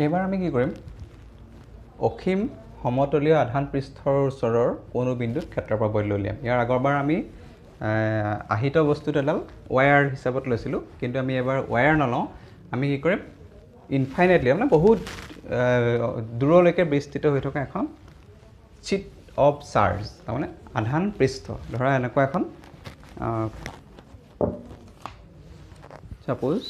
এইবাৰ আমি কি কৰিম অসীম সমতলীয় আধান পৃষ্ঠৰ ওচৰৰ কোনো বিন্দুত ক্ষেত্ৰফল বৈধ উলিয়াম ইয়াৰ আগৰবাৰ আমি আহিত বস্তুটো এডাল ওয়্যাৰ হিচাপত লৈছিলোঁ কিন্তু আমি এবাৰ ওয়্যাৰ নলওঁ আমি কি কৰিম ইনফাইনাইটলি মানে বহুত দূৰলৈকে বিস্তৃত হৈ থকা এখন চিট অফ চাৰ্জ তাৰমানে আধান পৃষ্ঠ ধৰা এনেকুৱা এখন সাপোজ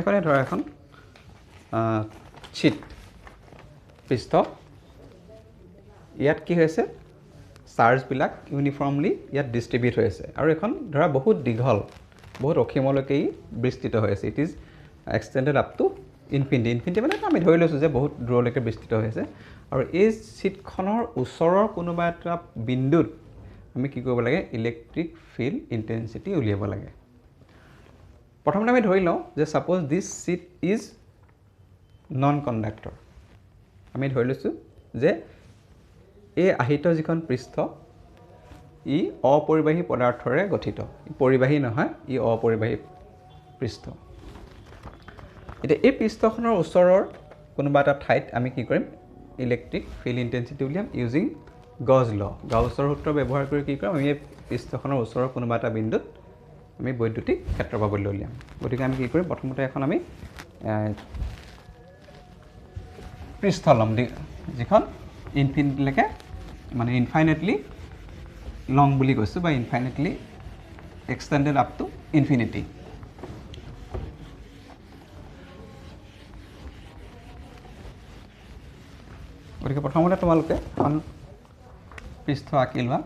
এখনে ধৰা এখন চিট পৃষ্ঠ ইয়াত কি হৈছে চাৰ্জবিলাক ইউনিফৰ্মলি ইয়াত ডিষ্ট্ৰিবিউট হৈ আছে আৰু এখন ধৰা বহুত দীঘল বহুত অসীমলৈকে বিস্তৃত হৈ আছে it is extended up to infinity মানে আমি ধৰি লৈছোঁ যে বহুত দূৰলৈকে বিস্তৃত হৈ আছে আৰু এই চিটখনৰ ওচৰৰ কোনোবা এটা বিন্দুত আমি কি কৰিব লাগে ইলেক্ট্ৰিক ফিল্ড ইণ্টেনচিটি উলিয়াব লাগে প্ৰথমতে আমি ধৰি লওঁ যে suppose this sheet is non conductor আমি ধৰি লৈছোঁ যে এই আহিত যিখন পৃষ্ঠ ই অপৰিবাহী পদাৰ্থৰে গঠিত পৰিবাহী নহয় ই অপৰিবাহী পৃষ্ঠ এতিয়া এই পৃষ্ঠখনৰ ওচৰৰ কোনোবা এটা ঠাইত আমি কি কৰিম ইলেক্ট্ৰিক ফিল্ড ইণ্টেনচিটি উলিয়াম ইউজিং গজ ল গাউছৰ সূত্ৰ ব্যৱহাৰ কৰি কি কৰিম আমি এই পৃষ্ঠখনৰ ওচৰৰ কোনোবা এটা বিন্দুত আমি বৈদ্যুতিক ক্ষেত্ৰফল বৈধ উলিয়াম গতিকে আমি কি কৰিম প্ৰথমতে এখন আমি পৃষ্ঠ ল'ম যিখন ইনফিনিটিলৈকে মানে ইনফাইনাইটলি লং বুলি কৈছোঁ বা infinitely extended up to infinity গতিকে প্ৰথমতে তোমালোকে এখন পৃষ্ঠ আঁকি লোৱা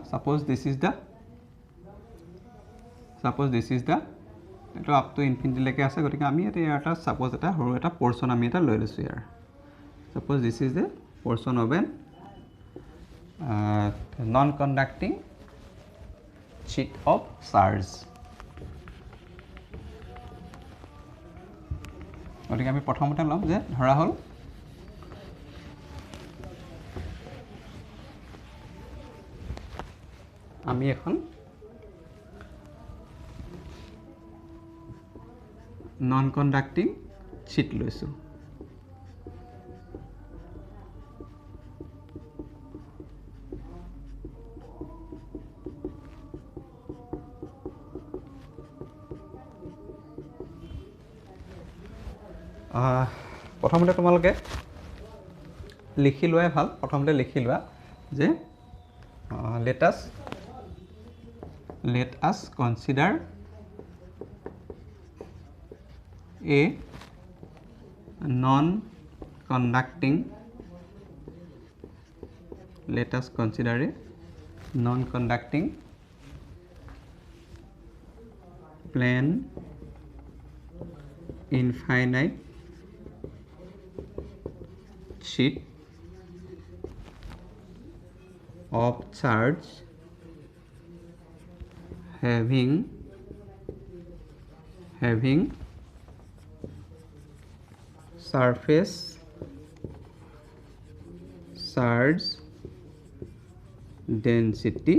ছাপোজ দিছ ইজ দ্য এইটো আপ টু ইনফিনিটিলৈকে আছে গতিকে আমি এতিয়া এটা ছাপোজ এটা সৰু এটা পৰ্চন আমি এটা লৈ লৈছোঁ ইয়াৰ suppose this is the portion of an non conducting sheet of charge গতিকে আমি প্ৰথমতে ল'ম যে ধৰা হ'ল আমি এখন নন কণ্ডাক্টিং চিট লৈছোঁ প্ৰথমতে তোমালোকে লিখি লোৱাই ভাল প্ৰথমতে লিখি লোৱা যে let us consider a non-conducting plane infinite sheet of charge having surface charge density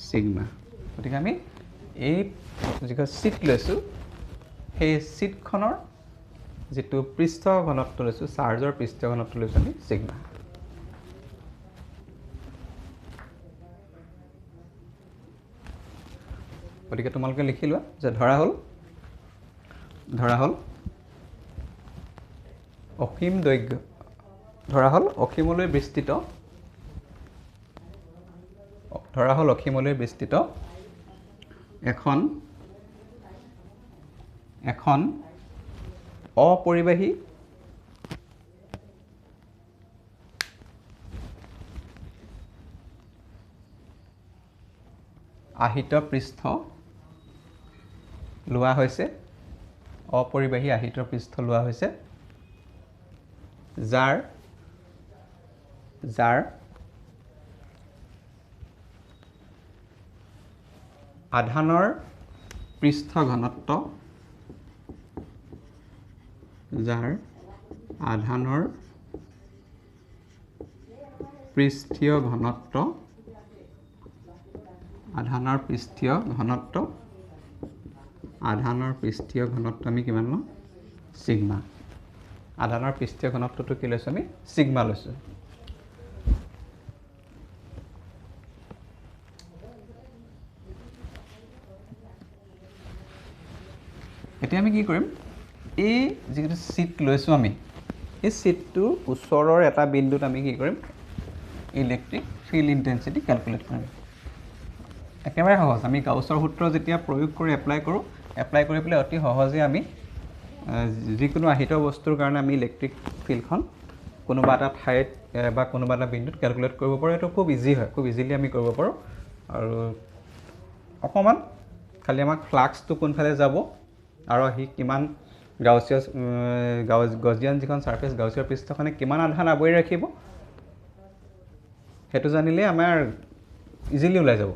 sigma গতিকে আমি এই যিখন চিট লৈছোঁ সেই চিটখনৰ যিটো পৃষ্ঠ ঘনত্ব লৈছোঁ চাৰ্জৰ পৃষ্ঠ ঘনত্ব লৈছোঁ আমি সিগমা গতিকে তোমালোকে লিখি লোৱা যে ধৰা হ'ল অসীম দৈৰ্ঘ্য ধৰা হ'ল অসীমলৈ বিস্তৃত এখন অপৰিবাহী আহিত পৃষ্ঠ লোৱা হৈছে অপৰিবাহী আহিত পৃষ্ঠ লোৱা হৈছে যাৰ আধানৰ পৃষ্ঠ ঘনত্ব পৃষ্ঠীয় ঘনত্ব আধানৰ পৃষ্ঠীয় ঘনত্ব আমি কিমান লওঁ সিগমা আধানৰ পৃষ্ঠীয় ঘনত্বটো কি লৈছোঁ আমি সিগমা লৈছোঁ এতিয়া আমি কি কৰিম এই যিটো শীট লৈছোঁ আমি এই শীটটোৰ ওচৰৰ এটা বিন্দুত আমি কি কৰিম ইলেক্ট্ৰিক ফিল্ড ইণ্টেন্সিটি ক্যালকুলেট কৰিম একেবাৰে সহজ আমি গাউছৰ সূত্ৰ যেতিয়া প্ৰয়োগ কৰি এপ্লাই কৰি পেলাই অতি সহজে আমি যিকোনো আহিত বস্তুৰ কাৰণে আমি ইলেক্ট্ৰিক ফিল্ডখন কোনোবা এটা ঠাইত বা কোনোবা এটা বিন্দুত ক্যালকুলেট কৰিব পাৰোঁ এটা খুব ইজি হয় খুব ইজিলি আমি কৰিব পাৰোঁ আৰু অকমান খালি আমাক ফ্লাক্সটো কোনফালে যাব আৰু হি কিমান গজিয়ান যিখন সাৰফেস গাউছীয় পৃষ্ঠখনে কিমান আধান আৱৰি ৰাখিব হেতু জানিলে আমাৰ ইজিলি ওলাই যাব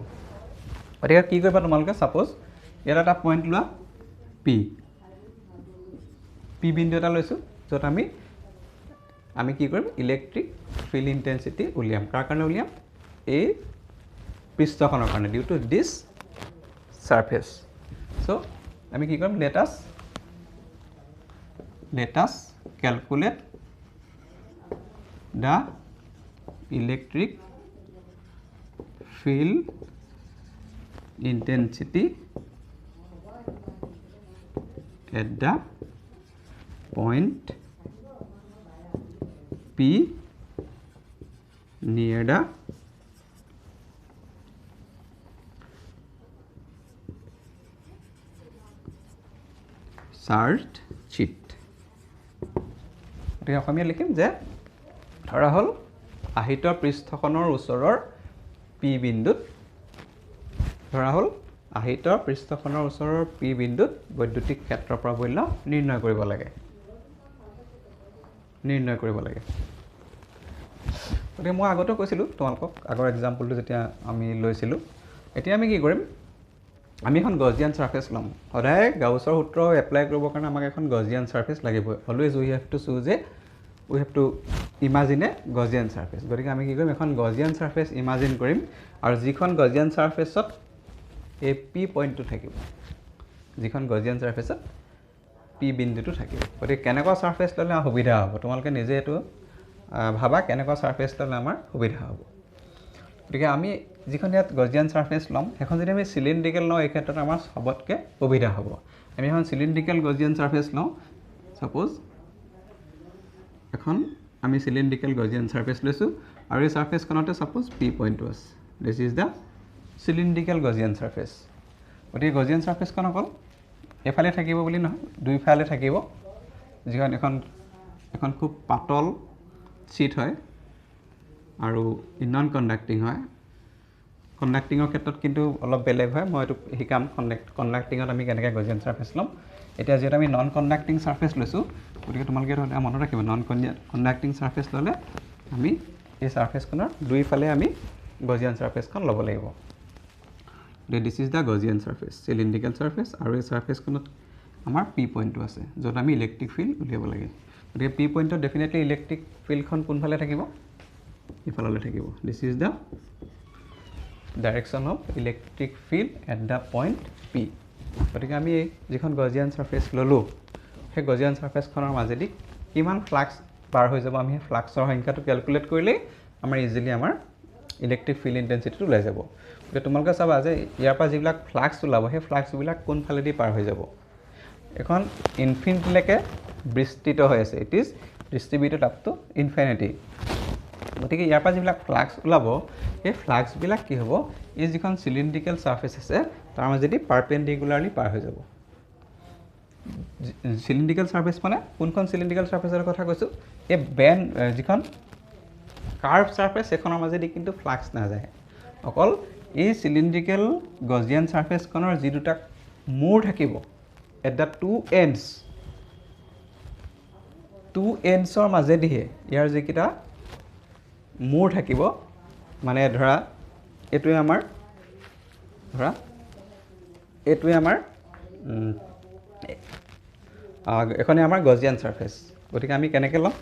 গতিকে কি কৰিবা তোমালোকে সাপোজ ইয়াত এটা পইণ্ট লোৱা পি বিন্দু এটা লৈছোঁ য'ত আমি কি কৰিম ইলেক্ট্ৰিক ফিল্ড ইণ্টেন্সিটি উলিয়াম কাৰ কাৰণে উলিয়াম এই পৃষ্ঠখনৰ কাৰণে due to this surface so আমি কি কৰিম let us calculate the electric field intensity at the point P near the charged sheet গতিকে অসমীয়া লিখিম যে ধৰা হ'ল আহিত পৃষ্ঠখনৰ ওচৰৰ পি বিন্দুত বৈদ্যুতিক ক্ষেত্ৰ প্ৰাবল্য নিৰ্ণয় কৰিব লাগে গতিকে মই আগতে কৈছিলোঁ তোমালোকক আগৰ এক্সাম্পলটো যেতিয়া আমি লৈছিলোঁ এতিয়া আমি কি কৰিম আমি এখন গজিয়ান সাৰফেস লম সদায় গাউছৰ সূত্ৰ এপ্লাই কৰিবৰ কাৰণে আমাক এখন গজিয়ান সাৰফেস লাগিব always we have to imagine a Gaussian surface গতিকে আমি কি কৰিম এখন গজিয়ান সাৰফেস ইমাজিন কৰিম আৰু যিখন গজিয়ান সাৰফেসত এই পি পইণ্টটো থাকিব যিখন গজিয়ান সাৰফেসত পি বিন্দুটো থাকিব গতিকে কেনেকুৱা সাৰফেস ল'লে সুবিধা হ'ব তোমালোকে নিজে এইটো ভাবা কেনেকুৱা সাৰফেস ল'লে আমাৰ সুবিধা হ'ব গতিকে আমি যিখন ইয়াত গজিয়ান সাৰফেস লম এখন যদি আমি সিলিন্ড্ৰিকেল লওঁ এই ক্ষেত্ৰত আমাৰ সবতকৈ সুবিধা হ'ব আমি এখন সিলিন্ড্ৰিকেল গজিয়ান সাৰফেস লওঁ সাপোজ এখন আমি সিলিন্ড্ৰিকেল গজিয়ান সাৰফেস লৈছোঁ আৰু এই সাৰফেসখনতে সাপোজ পি পইণ্টটো আছে দিছ ইজ দ্য সিলিন্ড্ৰিকেল গজিয়ান সাৰফেস গতিকে গজিয়ান সাৰফেসখন অকল এফালে থাকিব বুলি নহয় দুইফালে থাকিব যিখন এখন খুব পাতল চিট হয় আৰু নন কণ্ডাক্টিং হয় কণ্ডাক্টিঙৰ ক্ষেত্ৰত কিন্তু অলপ বেলেগ হয় মই এইটো শিকাম কণ্ডাক্টিঙত আমি কেনেকৈ গজিয়ান সাৰফেস ল'ম এতিয়া যিহেতু আমি নন কণ্ডাক্টিং সাৰফেস লৈছোঁ গতিকে তোমালোকে মনত ৰাখিব নন কণ্ডাক্টিং সাৰফেস ল'লে আমি এই সাৰফেসখনৰ দুইফালে আমি গজিয়ান সাৰফেসখন ল'ব লাগিব this is the Gaussian surface cylindrical surface আৰু এই সাৰফেসখনত আমাৰ পি পইণ্টটো আছে য'ত আমি ইলেক্ট্ৰিক ফিল্ড উলিয়াব লাগে গতিকে পি পইণ্টত ডেফিনেটলি ইলেক্ট্ৰিক ফিল্ডখন কোনফালে থাকিব ইফাললৈ থাকিব দিছ is the direction of electric field at the point P গতিকে আমি যিখন গজিয়ান সাৰফেস ল'লোঁ সেই গজিয়ান সাৰফেসখনৰ মাজেদি কিমান ফ্লাক্স পাৰ হৈ যাব আমি সেই ফ্লাক্সৰ সংখ্যাটো ক্যালকুলেট কৰিলেই আমাৰ ইজিলি আমাৰ ইলেক্ট্ৰিক ফিল্ড ইণ্টেন্সিটিটো ওলাই যাব গতিকে তোমালোকে চাবা যে ইয়াৰ পৰা যিবিলাক ফ্লাক্স ওলাব সেই ফ্লাক্সবিলাক কোনফালেদি পাৰ হৈ যাব এখন ইনফিনিটিলৈকে বিস্তৃত হৈ আছে it is distributed up to infinity গতিকে ইয়াৰ পৰা যিবিলাক ফ্লাক্স ওলাব সেই ফ্লাক্সবিলাক কি হ'ব এই যিখন চিলিন্ড্ৰিকেল সাৰফেস আছে তাৰ মাজেদি পাৰপেণ্ডিকুলাৰলি পাৰ হৈ যাব চিলিন্ড্ৰিকেল সাৰফেস মানে কোনখন চিলিন্ড্ৰিকেল সাৰফেসৰ কথা কৈছোঁ এই বেন যিখন কাৰ্ভ সাৰফেস এখনৰ মাজেদি কিন্তু ফ্লাক্স নাযায় অকল এই চিলিন্ড্ৰিকেল গজিয়ান সাৰফেসখনৰ যি দুটা মূৰ থাকিব এট দ্য টু এণ্ডছৰ মাজেদিহে ইয়াৰ যিকেইটা মূৰ থাকিব মানে ধৰা এইটোৱে আমাৰ এখনে আমাৰ গজিয়ান সাৰফেস গতিকে আমি কেনেকৈ ল'ম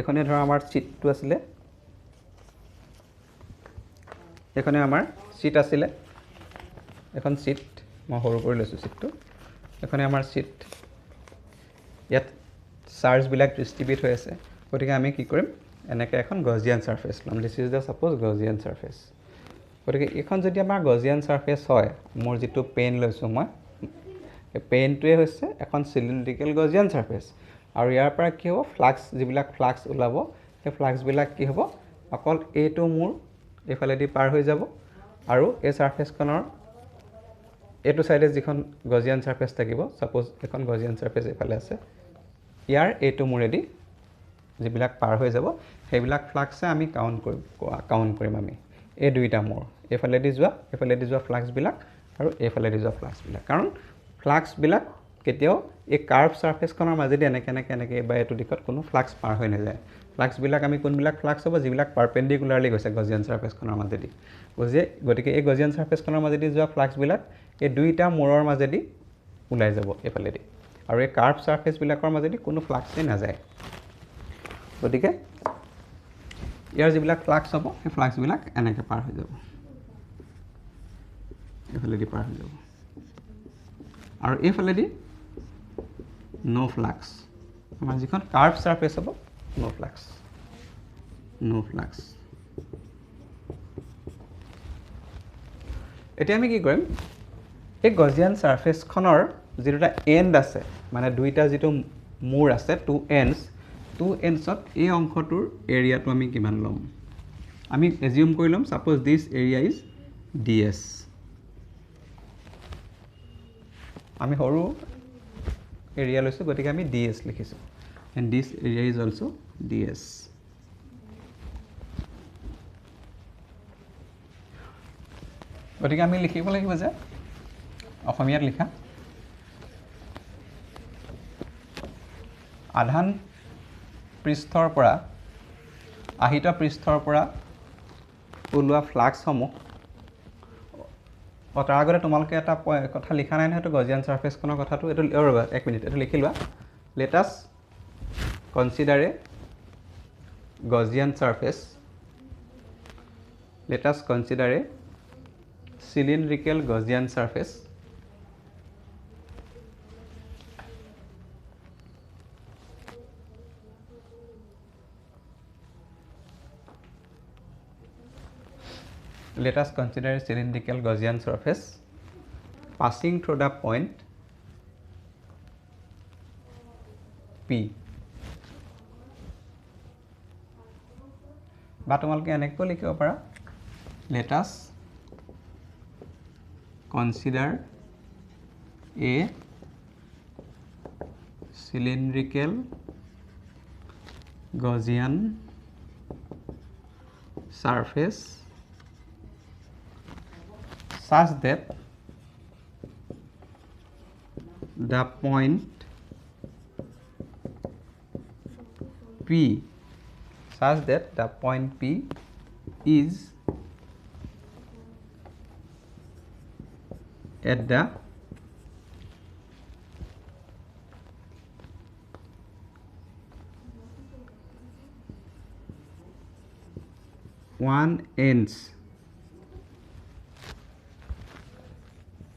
এখনে ধৰা আমাৰ চিটটো আছিলে এখনে আমাৰ চিট আছিলে এখন চিট মই সৰু কৰি লৈছোঁ চিটটো এখনে আমাৰ চিট ইয়াত চাৰ্জবিলাক ডিষ্ট্ৰিবিউট হৈ আছে গতিকে আমি কি কৰিম এনেকৈ এখন গজিয়ান ছাৰ্ফেচ ল'ম this is the suppose Gaussian surface গতিকে এইখন যদি আমাৰ গজিয়ান ছাৰ্ফেচ হয় মোৰ যিটো পেন লৈছোঁ মই এই পেনটোৱে হৈছে এখন চিলিণ্ড্ৰিকেল গজিয়ান ছাৰ্ফেচ আৰু ইয়াৰ পৰা কি হ'ব ফ্লাক্স যিবিলাক ফ্লাক্স ওলাব সেই ফ্লাক্সবিলাক কি হ'ব অকল এইটো মোৰ এইফালেদি পাৰ হৈ যাব আৰু এই ছাৰ্ফেচখনৰ এইটো চাইডে যিখন গজিয়ান ছাৰ্ফেচ থাকিব ছাপ'জ এখন গজিয়ান ছাৰ্ফেচ এইফালে আছে ইয়াৰ এইটো মূৰেদি যিবিলাক পাৰ হৈ যাব সেইবিলাক ফ্লাক্সে আমি কাউণ্ট কৰিম আমি এই দুইটা মূৰ এইফালেদি যোৱা ফ্লাক্সবিলাক আৰু এইফালেদি যোৱা ফ্লাক্সবিলাক কাৰণ ফ্লাক্সবিলাক কেতিয়াও এই কাৰ্ভ ছাৰ্ফেচখনৰ মাজেদি এনেকৈ বা এইটো দিশত কোনো ফ্লাক্স পাৰ হৈ নাযায় ফ্লাক্সবিলাক আমি কোনবিলাক ফ্লাক্স হ'ব যিবিলাক পাৰপেণ্ডিকুলাৰলি গৈছে গজিয়ান ছাৰ্ফেচখনৰ মাজেদি গতিকে এই গজিয়ান ছাৰ্ফেচখনৰ মাজেদি যোৱা ফ্লাক্সবিলাক এই দুইটা মূৰৰ মাজেদি ওলাই যাব এইফালেদি আৰু এই কাৰ্ভ ছাৰ্ফেচবিলাকৰ মাজেদি কোনো ফ্লাক্সেই নাযায় গতিকে ইয়াৰ যিবিলাক ফ্লাক্স হ'ব সেই ফ্লাক্সবিলাক এনেকৈ পাৰ হৈ যাব এইফালেদি পাৰ হৈ যাব আৰু এইফালেদি ন' ফ্লাক্স আমাৰ যিখন কাৰ্ভ ছাৰ্ফেচ হ'ব ন' ফ্লাক্স এতিয়া আমি কি কৰিম এই গজিয়ান ছাৰ্ফেচখনৰ যিটা এণ্ড আছে মানে দুইটা যিটো মূৰ আছে টু এণ্ডছত এই অংশটোৰ এৰিয়াটো আমি কিমান ল'ম আমি এজিউম কৰি ল'ম suppose this area is DS আমি সৰু এৰিয়া লৈছোঁ গতিকে আমি DS লিখিছোঁ and this area is also' DS গতিকে আমি লিখিব লাগিব যে অসমীয়াত লিখা আধান পৃষ্ঠৰ পৰা আহিত পৃষ্ঠৰ পৰা ওলোৱা ফ্লাক্সসমূহ তাৰ আগতে তোমালোকে এটা কথা লিখা নাই নহয় এইটো গজিয়ান ছাৰ্ফেচখনৰ কথাটো এইটো ৰ'বা এক মিনিট এইটো লিখি লোৱা let us consider A গজিয়ান surface let us consider A cylindrical Gaussian surface let us consider a cylindrical Gaussian surface passing through the point P বা তোমালোকে এনেকৈ লিখিব পাৰা let us consider a cylindrical Gaussian surface such that the point P is at the one ends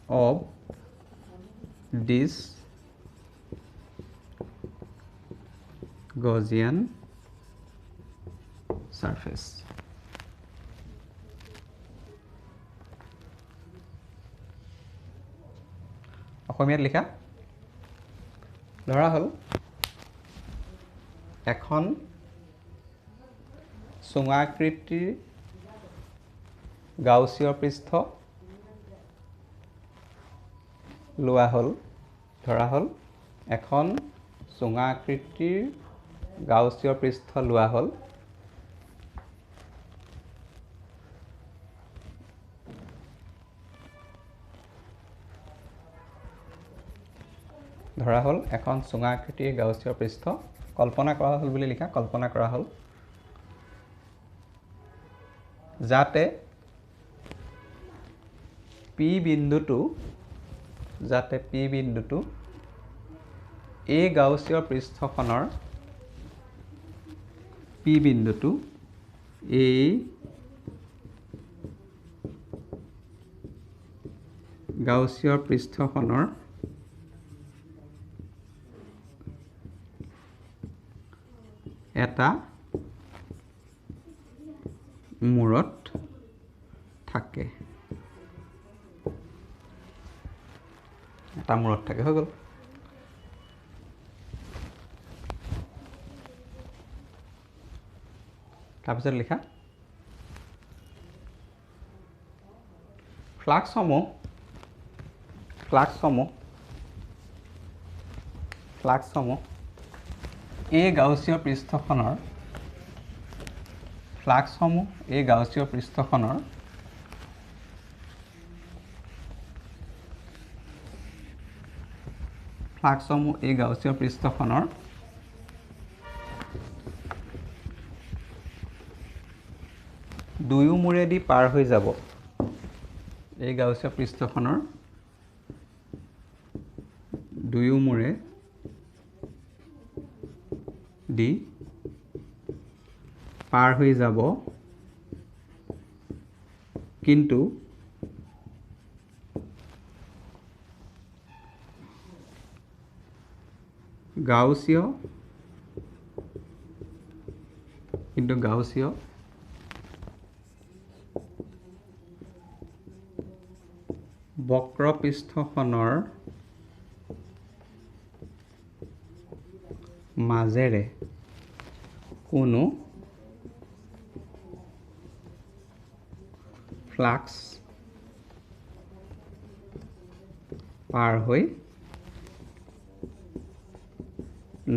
of this Gaussian surface অসমীয়াত লিখা ধৰা হ'ল এখন চুঙাকৃতিৰ গাউসীয় পৃষ্ঠ লোৱা হ'ল ধৰা হ'ল এখন চুঙাকৃতিৰ গাউসীয় পৃষ্ঠ লোৱা হ'ল ধৰা হ'ল এখন চুঙাকৃতিৰ গাউসীয় পৃষ্ঠ কল্পনা কৰা হ'ল বুলি লিখা কল্পনা কৰা হ'ল যাতে পি বিন্দুটো এই গাউসীয় পৃষ্ঠখনৰ পি বিন্দুটো এই গাউছীয় পৃষ্ঠখনৰ এটা মূৰত থাকে হৈ গ'ল তাৰপিছত লিখা ফ্লাক্সসমূহ এই গাউছীয় পৃষ্ঠখনৰ দুয়ো মূৰেদি পাৰ হৈ যাব এই গাউছীয় পৃষ্ঠখনৰ দুয়ো মূৰে দি পাৰ হৈ যাব কিন্তু গাউছীয় বক্ৰপৃষ্ঠখনৰ মাজেৰে কোনো ফ্লাক্স পাৰ হৈ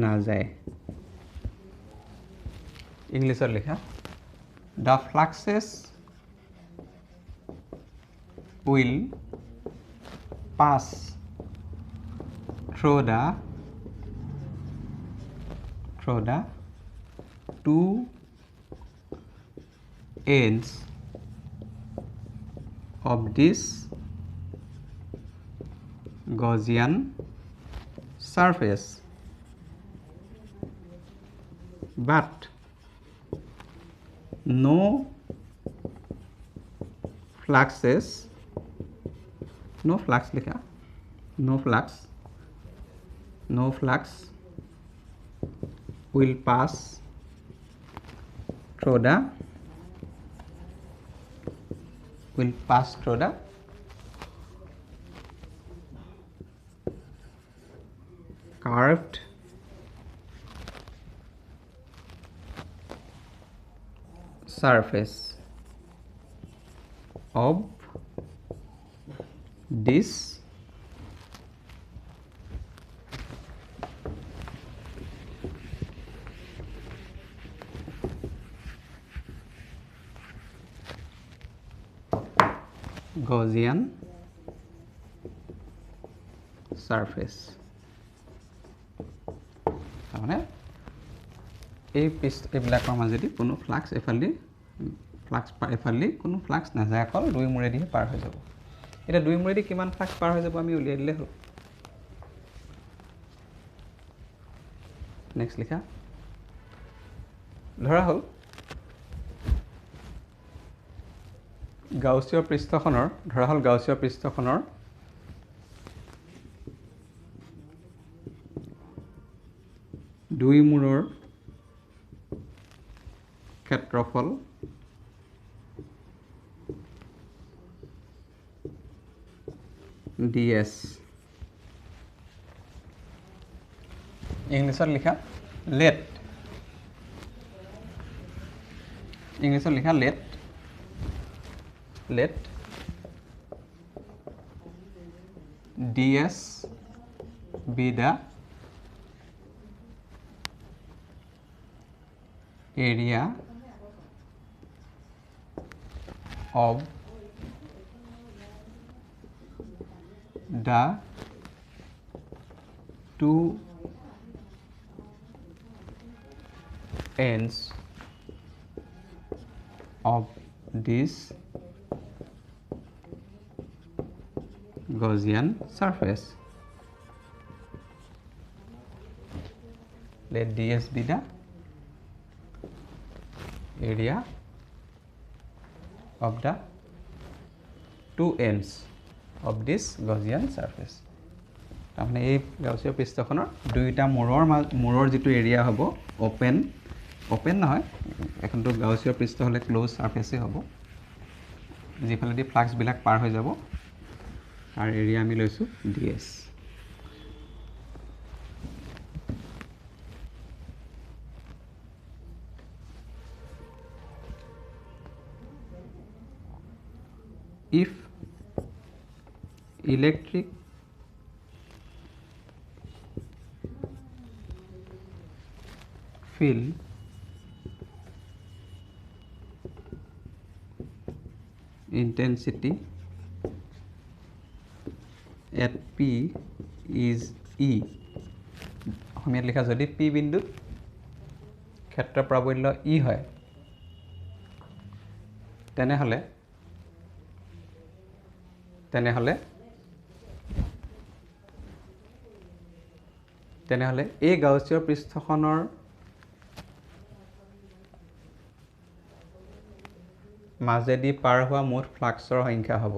নাযায় ইংলিছত লিখা The fluxes will pass through the two ends of this Gaussian surface, but no flux will pass through the curved surface of this Gaussian surface মানে এইবিলাকৰ মাজেদি কোনো ফ্লাক্স এফালি কোনো ফ্লাক্স নাযায় অকল দুই মূৰেদিহে পাৰ হৈ যাব এতিয়া দুই মূৰেদি কিমান ফ্লাক্স পাৰ হৈ যাব আমি উলিয়াই দিলে হ'ল নেক্সট লিখা ধৰা হ'ল গাউছীয় পৃষ্ঠখনৰ দুই মূৰৰ ক্ষেত্ৰফল ds ইংলিছত লিখা let ds be the area of the two ends of this Gaussian surface. Let ds be the area of the two ends of this Gaussian surface. তাৰমানে এই গাউচিয়াৰ পৃষ্ঠখনৰ দুইটা মূৰৰ যিটো এৰিয়া হ'ব ওপেন নহয় এখনটো গাউচিয়াৰ পৃষ্ঠ হ'লে ক্লোজ সাৰফেসে হ'ব যিফালেদি ফ্লাক্সবিলাক পাৰ হৈ যাব তাৰ এৰিয়া আমি লৈছোঁ ds if electric field intensity at P is E অসমীয়াত লিখা যদি P বিন্দুত ক্ষেত্ৰ প্ৰাবল্য E হয় তেনেহলে এই গাউচিয়াৰ পৃষ্ঠখনৰ মাজেদি পাৰ হোৱা মুঠ ফ্লাক্সৰ সংখ্যা হ'ব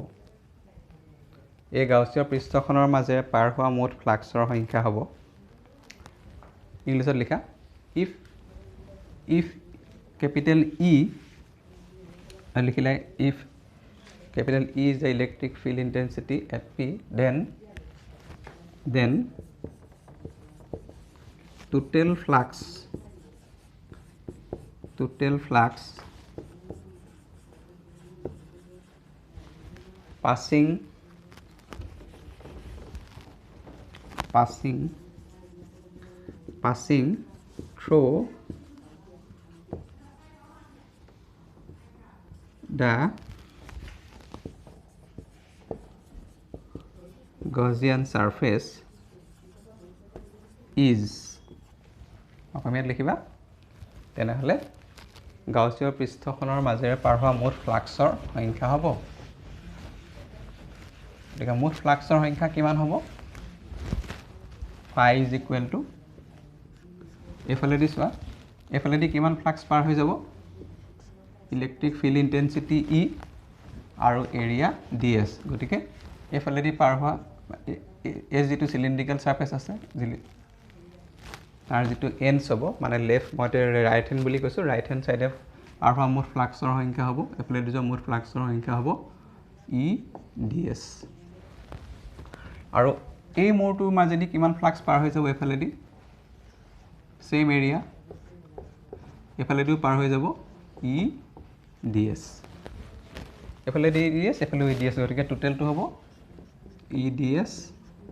এই গাউচিয়াৰ পৃষ্ঠখনৰ মাজেৰে পাৰ হোৱা মুঠ ফ্লাক্সৰ সংখ্যা হ'ব ইংলিছত লিখা if capital E লিখিলে if capital E is the electric field intensity at P then total flux passing through the Gaussian surface is অসমীয়াত লিখিবা তেনেহলে গাউচিয়াৰ পৃষ্ঠখনৰ মাজেৰে পাৰ হোৱা মুঠ ফ্লাক্সৰ সংখ্যা হ'ব গতিকে মুঠ ফ্লাক্সৰ সংখ্যা কিমান হ'ব phi is equal to এফালেদি চোৱা এফালেদি কিমান ফ্লাক্স পাৰ হৈ যাব ইলেক্ট্ৰিক ফিল্ড ইন্টেন্সিটি E আৰু এৰিয়া ds গতিকে এফালেদি পাৰ হোৱা এই যিটো সিলিন্ড্ৰিকেল সাৰফেস আছে তাৰ যিটো এন্ডস হ'ব মানে লেফট মতে ৰাইট হেণ্ড বুলি কৈছো ৰাইট হেণ্ড সাইডে পাৰ হোৱা মুঠ ফ্লাক্সৰ সংখ্যা হ'ব এফালেদি যোৱা মুঠ ফ্লাক্সৰ সংখ্যা হ'ব E ds আৰু এই মূৰটোৰ মাজেদি কিমান ফ্লাক্স পাৰ হৈ যাব এফালেদি সেম এৰিয়া এফালেদিও পাৰ হৈ যাব E ds এফালেদি ds এফালেদি ds গতিকে টোটালটো হ'ব E ds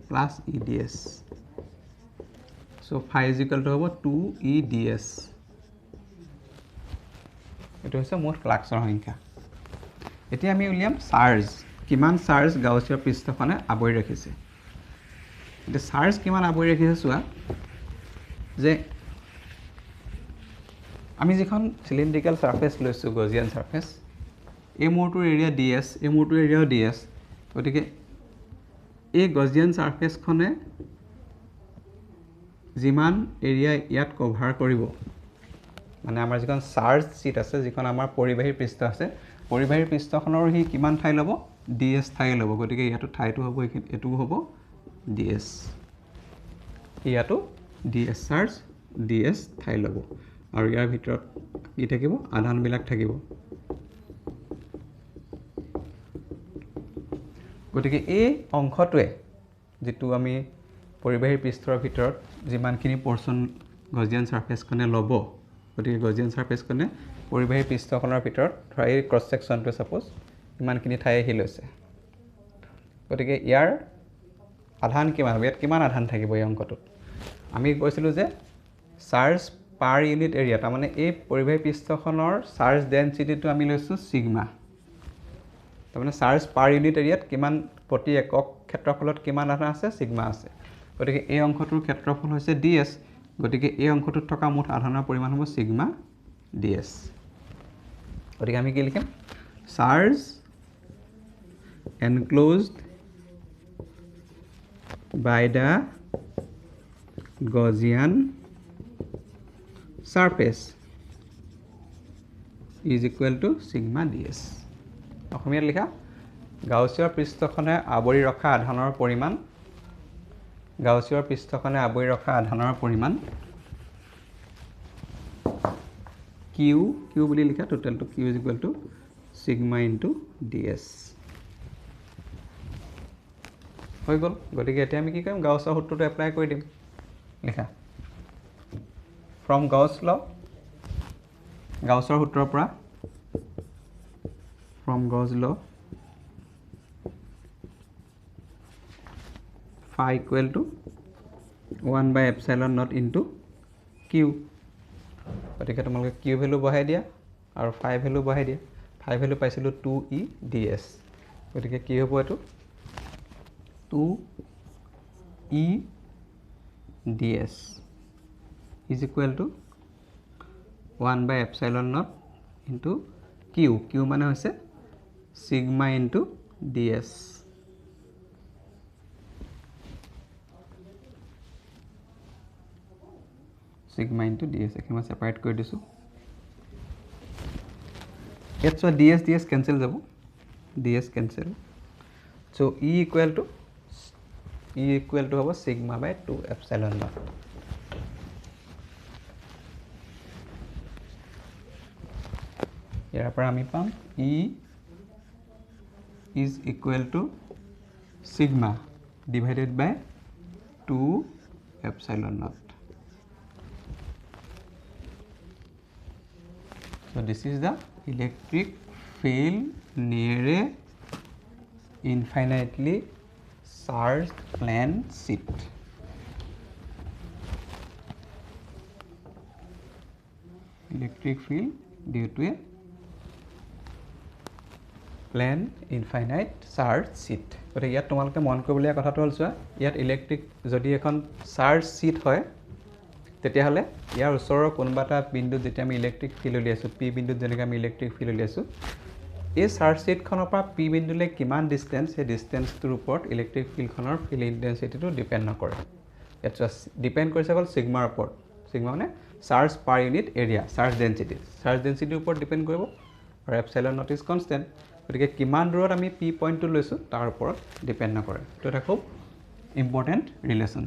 plus E ds so phi is equal to হ'ব 2 E ds এটো হৈছে মুঠ ফ্লাক্সৰ সংখ্যা এতিয়া আমি উলিয়াম চাৰ্জ কিমান চাৰ্জ গাউচিয়াৰ পৃষ্ঠখনে আবৰি ৰাখিছে এতিয়া চাৰ্জ কিমান আবৰি ৰাখিছে চোৱা যে আমি যিখন সিলিন্ড্ৰিকেল সাৰফেস লৈছো গজিয়ান সাৰফেস এই মূৰটোৰ এৰিয়া ds এই মূৰটোৰ এৰিয়াও ds গতিকে এই গজিয়ান সাৰফেসখনে যিমান এৰিয়া ইয়াত কভাৰ কৰিব মানে আমাৰ যিখন চাৰ্জ শীট আছে যিখন আমাৰ পৰিবাহী পৃষ্ঠ আছে পৰিবাহী পৃষ্ঠখনৰ হি কিমান ঠাই ল'ব ds ঠাই ল'ব গতিকে ইয়াটো ঠাইটো হ'ব এটো হ'ব ds ইয়াটো ds চাৰ্জ ds ঠাই ল'ব আৰু ইয়াৰ ভিতৰত কি থাকিব আধানবিলাক থাকিব গতিকে এই অংশটোৱে যেটো আমি পৰিবাহী পৃষ্ঠৰ ভিতৰত যিমানখিনি পৰ্চন গজিয়ান সাৰফেসখনে ল'ব গতিকে গজিয়ান সাৰফেসখনে পৰিবাহী পৃষ্ঠখনৰ ভিতৰত ধৰা এই ক্ৰছ সেকশনটো সাপোজ ইমানখিনি ঠাই হি লৈছে গতিকে ইয়াৰ আধান কিমান হ'ব ইয়াত কিমান আধান থাকিব এই অংকটোত আমি কৈছিলো যে চাৰ্জ পাৰ ইউনিট এৰিয়া তাৰ মানে এই পৰিবাহী পৃষ্ঠখনৰ চাৰ্জ ডেনসিটিটো আমি লৈছো সিগমা তাৰ মানে চাৰ্জ পাৰ ইউনিট এৰিয়াত কিমান প্ৰতি একক ক্ষেত্ৰফলত কিমান আধান আছে সিগমা আছে গতিকে এই অংশটোৰ ক্ষেত্ৰফল হৈছে ds গতিকে এই অংশটোত থকা মুঠ আধানৰ পৰিমাণ হ'ব সিগমা ds গতিকে আমি কি লিখিম charge enclosed by the Gaussian surface is equal to sigma ds অসমীয়াত লিখা গাউছিয়াৰ পৃষ্ঠখনে আৱৰি ৰখা আধানৰ পৰিমাণ গাউছিয়াৰ পৃষ্ঠখনে আৱৰি ৰখা আধানৰ পৰিমাণ কিউ বুলি লিখা টোটেলটো Q is equal to sigma into ds হৈ গ'ল গতিকে এতিয়া আমি কি কৰিম গাউছৰ সূত্ৰটো এপ্লাই কৰি দিম লিখা ফ্ৰম গাউছ ল গাউছৰ সূত্ৰৰ পৰা ফ্ৰম গাউছ ল phi equal to 1 by epsilon naught into q গতিকে তোমালোকে q ভ্যালু বহাই দিয়া আৰু phi ভ্যালু বহাই দিয়া phi ভ্যালু পাইছিলো 2e ds গতিকে কি হ'ব এটো 2e ds is equal to 1 by epsilon naught into q মানে হৈছে sigma into ds sigma into ds এখানে মই সেপাৰেট কৰি দিছো ইয়াত সো ds ক্যান্সেল যাব ds cancel so e equal to হ'ব sigma by 2 epsilon naught ইয়াৰ পৰা আমি পাম e is equal to sigma divided by 2 epsilon naught. So this is the electric field near a infinitely charged plane sheet. Electric field due to a plane infinite charged sheet. গতিকে ইয়াত তোমালোকে মন কৰিবলগীয়া কথাটো হ'ল চোৱা ইয়াত ইলেক্ট্ৰিক যদি এখন চাৰ্জ शीट হয় তেতিয়া হলে ইয়াৰ ওচৰৰ কোনবা এটা বিন্দু যেতিয়া আমি ইলেক্ট্ৰিক ফিল্ড উলিয়াইছো পি বিন্দুত যেনেকৈ আমি ইলেক্ট্ৰিক ফিল্ড উলিয়াইছো এই চাৰ্জ शीट খনৰ পৰা পি বিন্দুলৈ কিমান ডিসটেন্স এই ডিসটেন্সটোৰ ওপৰত ইলেক্ট্ৰিক ফিল্ডখনৰ ফিল্ড ইন্টেন্সিটিটো ডিপেন্ড নকৰে ইয়াত ডিপেন্ড কৰিছে অকল সিগমাৰ ওপৰত সিগমা মানে চাৰ্জ পাৰ ইউনিট এৰিয়া চাৰ্জ ডেন্সিটিৰ ওপৰত ডিপেন্ড কৰিব আৰু এপসাইলন নট ইজ কনস্ট্যান্ট গতিকে কিমান দূৰত আমি পি পইণ্টটো লৈছো তাৰ ওপৰত ডিপেন্ড নকৰে তো এটা খুব ইম্পৰ্টেন্ট ৰিলেশন